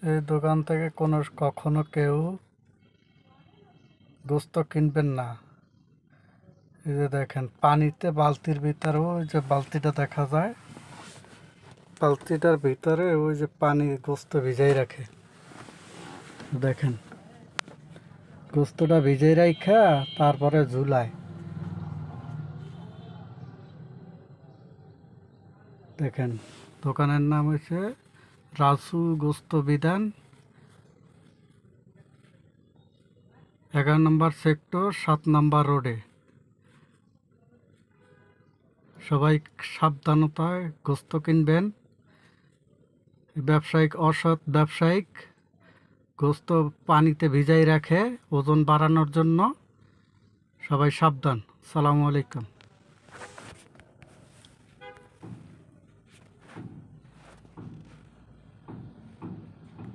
এই দোকান থেকে কখনো কেউ গোস্ত কিনবেন না। এই যে দেখেন পানিতে বালতির ভিতরেও ওই যে বালতিটা দেখা যায়, বালতিটার ভিতরে ওই যে পানি গোস্ত ভিজাই রাখে। দেখেন গোস্তটা ভিজাই রাখা তারপরে ঝুলায়। দেখেন দোকানের নাম হচ্ছে রাসু গোস্ত বিধান, 11 নম্বর সেক্টর, 7 নম্বর রোডে। সবাই সাবধানতায় গোস্ত কিনবেন। অসৎ ব্যবসায়িক গোস্ত পানিতে ভিজাই রাখে ওজন বাড়ানোর জন্য। সবাই সাবধান। আসসালামু আলাইকুম।